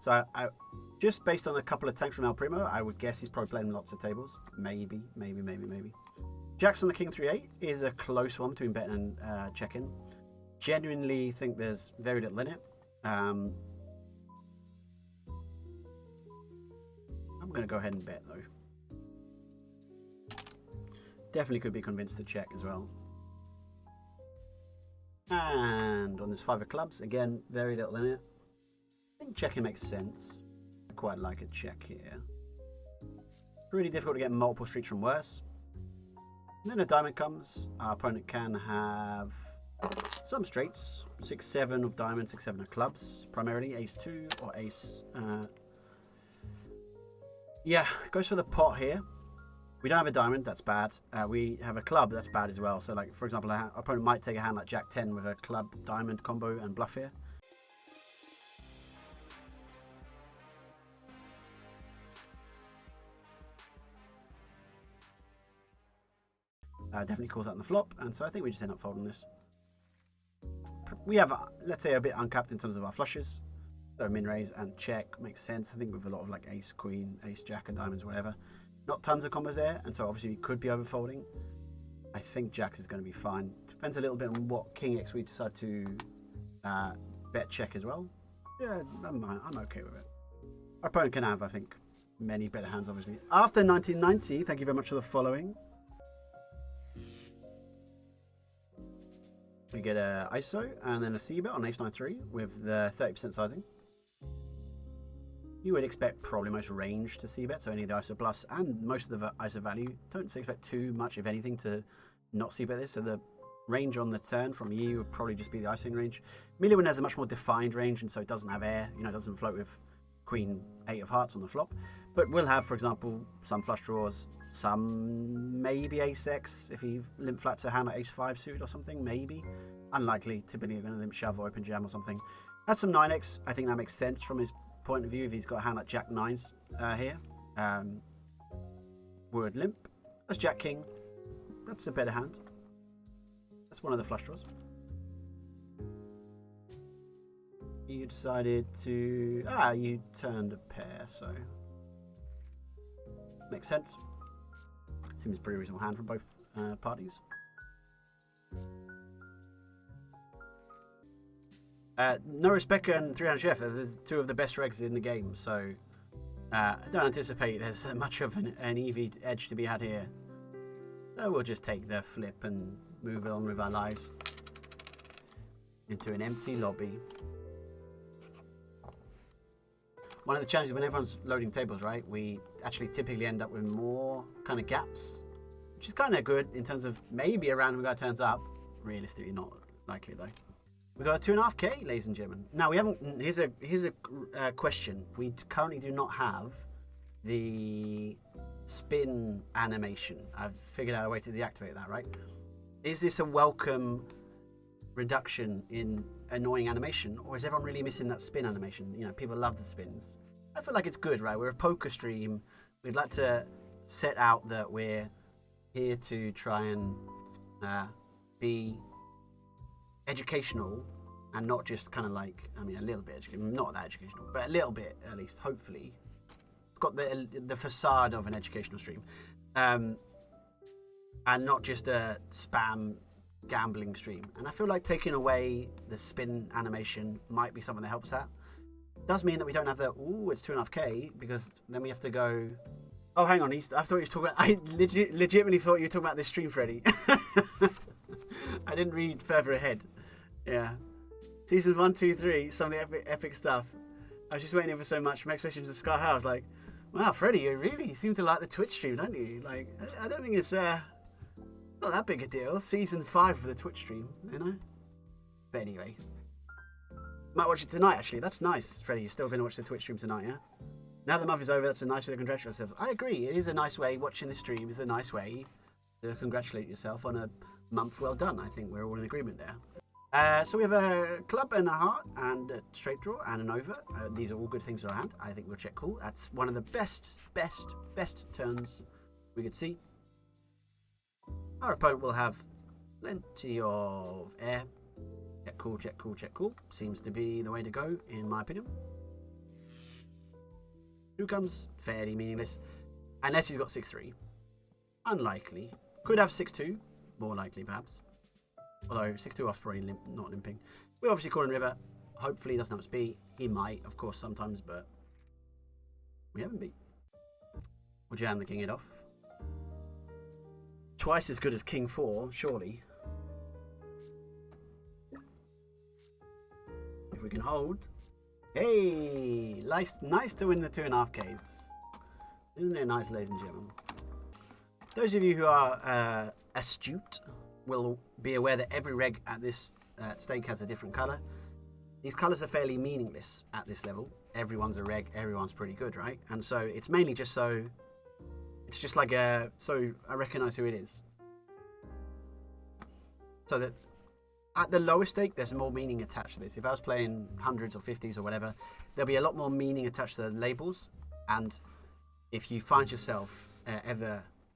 So I just based on a couple of tanks from El Primo, I would guess he's probably playing lots of tables. Maybe. Jacks on the King 3-8 is a close one between betting and checking. Genuinely think there's very little in it. I'm going to go ahead and bet though. Definitely could be convinced to check as well. And on this 5 of clubs, again, very little in it. I think checking makes sense. I quite like a check here. Really difficult to get multiple streets from worse. And then a diamond comes. Our opponent can have some straights. 6-7 of diamonds, 6-7 of clubs. Primarily ace-2 or ace. Yeah, goes for the pot here. We don't have a diamond, that's bad. We have a club, that's bad as well. So, like, for example, our opponent might take a hand like Jack-10 with a club, diamond combo and bluff here. Definitely calls out on the flop, and so I think we just end up folding this. We have, let's say, a bit uncapped in terms of our flushes. So min raise and check makes sense. I think with a lot of like ace, queen, ace, jack, and diamonds, whatever. Not tons of combos there, and so obviously we could be overfolding. I think jacks is going to be fine. Depends a little bit on what king x we decide to bet check as well. Yeah, I'm okay with it. Our opponent can have, I think, many better hands, obviously. After 1990, thank you very much for the following. We get a ISO and then a C-bet on ace-9-3 with the 30% sizing. You would expect probably most range to C-bet, so any of the ISO bluffs and most of the ISO value. Don't expect too much, if anything, to not C-bet this. So the range on the turn from you would probably just be the ISOing range. Millywin has a much more defined range, and so it doesn't have air. You know, it doesn't float with queen 8 of hearts on the flop. But we'll have, for example, some flush draws, some maybe ace-x if he limp flats a hand like ace-5 suit or something, maybe. Unlikely, typically you're going to limp shove or open jam or something. Has some 9x, I think that makes sense from his point of view if he's got a hand like Jack-9s here. Would limp. That's Jack-King. That's a better hand. That's one of the flush draws. You decided to... you turned a pair, so... Makes sense. Seems a pretty reasonable hand from both parties. Norris Becker and 300 Chef are two of the best regs in the game, so I don't anticipate there's much of an EV edge to be had here. So we'll just take the flip and move on with our lives into an empty lobby. One of the challenges when everyone's loading tables, right, we actually typically end up with more kind of gaps, which is kind of good in terms of maybe a random guy turns up. Realistically, not likely though. We've got a 2.5k, ladies and gentlemen. Now we haven't. Here's a question. We currently do not have the spin animation. I've figured out a way to deactivate that. Right? Is this a welcome reduction in annoying animation, or is everyone really missing that spin animation? You know, people love the spins. I feel like it's good, right? We're a poker stream. We'd like to set out that we're here to try and be educational and not just kind of like, I mean, a little bit educational, not that educational, but a little bit at least, hopefully. It's got the facade of an educational stream, and not just a spam gambling stream. And I feel like taking away the spin animation might be something that helps that. Does mean that we don't have the it's 2.5k, because then we have to go, oh hang on, I thought he was talking about, I legitimately thought you were talking about this stream, Freddie. I didn't read further ahead. Yeah, seasons 1, 2, 3, some of the epic stuff. I was just waiting for so much from Expeditions to Sky High. I was like, wow, Freddie, you really seem to like the Twitch stream, don't you? Like, I don't think it's not that big a deal. Season 5 of the Twitch stream, you know? But anyway. Might watch it tonight, actually. That's nice, Freddie. You're still going to watch the Twitch stream tonight, yeah? Now the month is over, that's a nice way to congratulate ourselves. I agree. It is a nice way. Watching the stream is a nice way to congratulate yourself on a month well done. I think we're all in agreement there. So we have a club and a heart and a straight draw and an over. These are all good things in our hand. I think we'll check call. That's one of the best turns we could see. Our opponent will have plenty of air. Check call, check call, check call. Seems to be the way to go, in my opinion. 2 comes fairly meaningless. Unless he's got 6-3. Unlikely. Could have 6-2. More likely, perhaps. Although 6-2 off's probably not limping. We obviously call him River. Hopefully he doesn't have speed. He might, of course, sometimes, but we haven't beat. We'll jam the king head off. Twice as good as king 4, surely. If we can hold. Hey! Nice to win the 2.5Ks. Isn't it nice, ladies and gentlemen? Those of you who are astute will be aware that every reg at this stake has a different colour. These colours are fairly meaningless at this level. Everyone's a reg, everyone's pretty good, right? And so it's mainly just so... It's just like so I recognise who it is. So that at the lowest stake, there's more meaning attached to this. If I was playing hundreds or 50s or whatever, there'll be a lot more meaning attached to the labels. And if you find yourself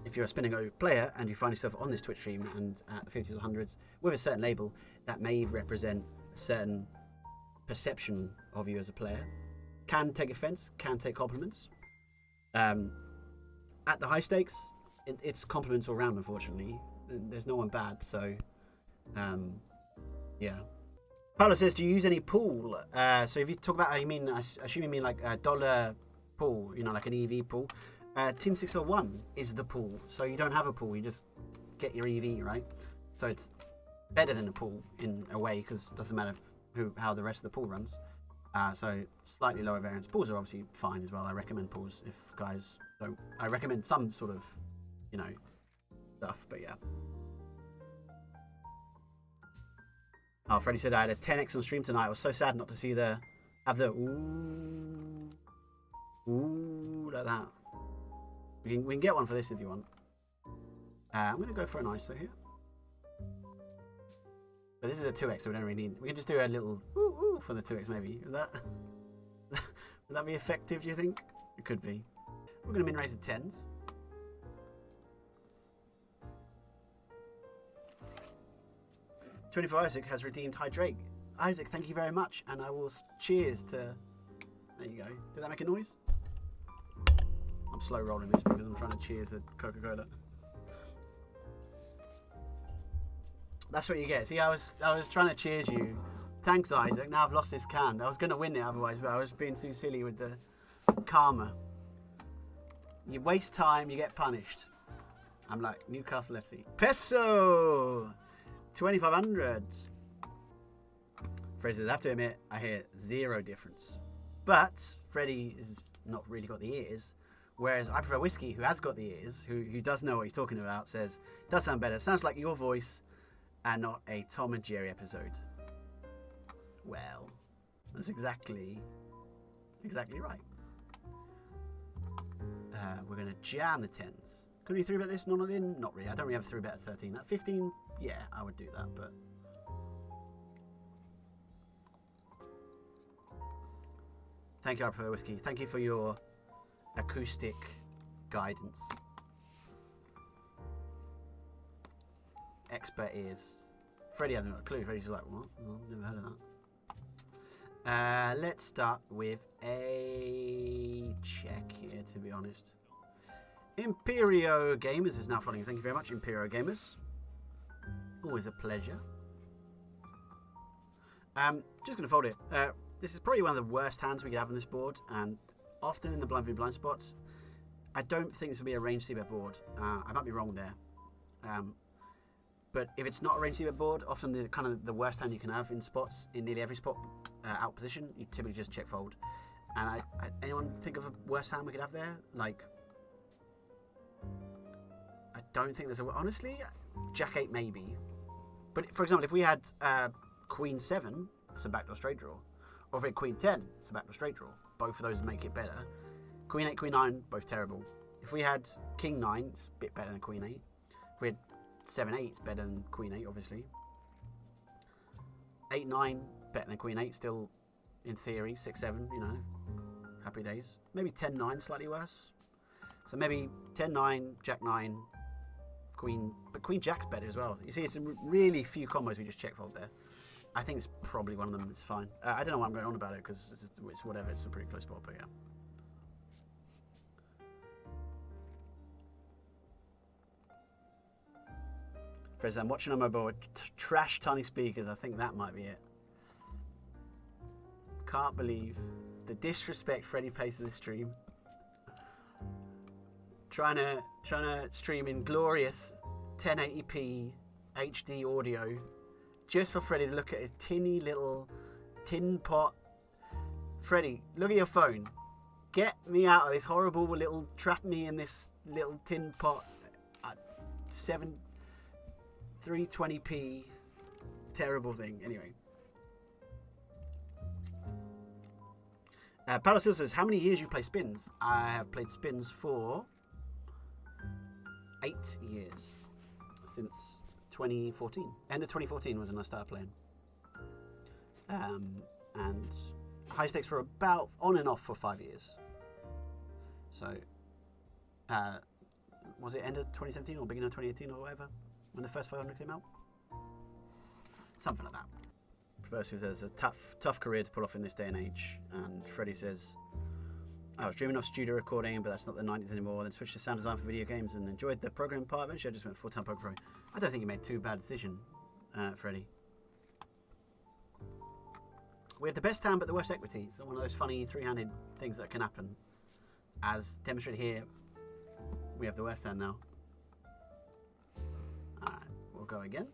if you're a Spin and Go player and you find yourself on this Twitch stream and at the 50s or 100s with a certain label, that may represent a certain perception of you as a player. Can take offense, can take compliments. At the high stakes, it's compliments all round, unfortunately. There's no one bad, so yeah. Paolo says, do you use any pool? So if you talk about, I assume you mean like a dollar pool, like an EV pool. Team 601 is the pool, so you don't have a pool, you just get your EV, right? So it's better than a pool in a way, because it doesn't matter how the rest of the pool runs. So slightly lower variance. Pools are obviously fine as well. I recommend pools if guys don't. I recommend some sort of, stuff, but yeah. Oh, Freddie said I had a 10x on stream tonight. I was so sad not to see have the ooh like that. We can get one for this if you want. I'm going to go for an ISO here. But this is a 2x, so we don't really need... We can just do a little ooh for the 2x maybe. Would that be effective, do you think? It could be. We're going to min raise the 10s. "24 Isaac has redeemed Hydrake." Isaac, thank you very much, and I will cheers to... There you go. Did that make a noise? I'm slow rolling this because I'm trying to cheers to Coca-Cola. That's what you get. See, I was trying to cheers you. Thanks, Isaac. Now I've lost this can. I was going to win it otherwise, but I was being too silly with the karma. You waste time, you get punished. I'm like Newcastle FC. Peso! 2,500. Fraser, I have to admit, I hear zero difference. But Freddie has not really got the ears. Whereas I prefer Whiskey, who has got the ears, who does know what he's talking about, says, does sound better. Sounds like your voice and not a Tom and Jerry episode. Well, that's exactly right. We're going to jam the 10s. Could we 3-bet this? Not in? Not really. I don't really have a 3-bet at 13. At 15, yeah, I would do that, but... Thank you, I prefer Whiskey. Thank you for your acoustic guidance. Expert ears. Freddie hasn't got a clue. Freddie's just like, what? Oh, never heard of that. Let's start with a check here, to be honest. Imperio Gamers is now following. Thank you very much, Imperio Gamers. Always a pleasure. Just going to fold it. This is probably one of the worst hands we could have on this board, and often in the blind v blind spots. I don't think this will be a range c-bet board. I might be wrong there. But if it's not a range c-bet board, often the worst hand you can have in spots, in nearly every spot out position, you typically just check fold. And anyone think of a worse hand we could have there? Like, I don't think there's a... Honestly, Jack 8 maybe. But for example, if we had Queen 7, it's a backdoor straight draw. Or if we had Queen 10, it's a backdoor straight draw. Both of those make it better. Queen 8, Queen 9, both terrible. If we had King 9, it's a bit better than Queen 8. If we had 7, 8, it's better than Queen 8, obviously. 8, 9, better than Queen 8, still in theory. 6, 7, happy days. Maybe 10, 9, slightly worse. So maybe 10, 9, Jack 9, Queen, but Queen Jack's better as well. You see, it's really few combos we just check fold there. I think it's probably one of them. It's fine. I don't know why I'm going on about it because it's whatever. It's a pretty close spot, but yeah. Fred says, I'm watching on mobile with trash tiny speakers. I think that might be it. Can't believe the disrespect Freddie pays to this stream. Trying to stream in glorious 1080p HD audio just for Freddie to look at his tinny little tin pot. Freddie, look at your phone. Get me out of this horrible little, trap me in this little tin pot at 320p terrible thing. Anyway. Parasil says, how many years you play spins? I have played spins for 8 years. Since 2014. End of 2014 was when I started playing. And high stakes for about, on and off for 5 years. So, was it end of 2017 or beginning of 2018 or whatever? When the first 500 came out? Something like that. Versus says, a tough career to pull off in this day and age. And Freddie says, I was dreaming of studio recording, but that's not the 90s anymore. Then switched to sound design for video games and enjoyed the programming part. Eventually I just went full-time poker pro. I don't think you made too bad a decision, Freddie. We have the best hand but the worst equity. It's one of those funny three-handed things that can happen. As demonstrated here, we have the worst hand now. Alright, we'll go again.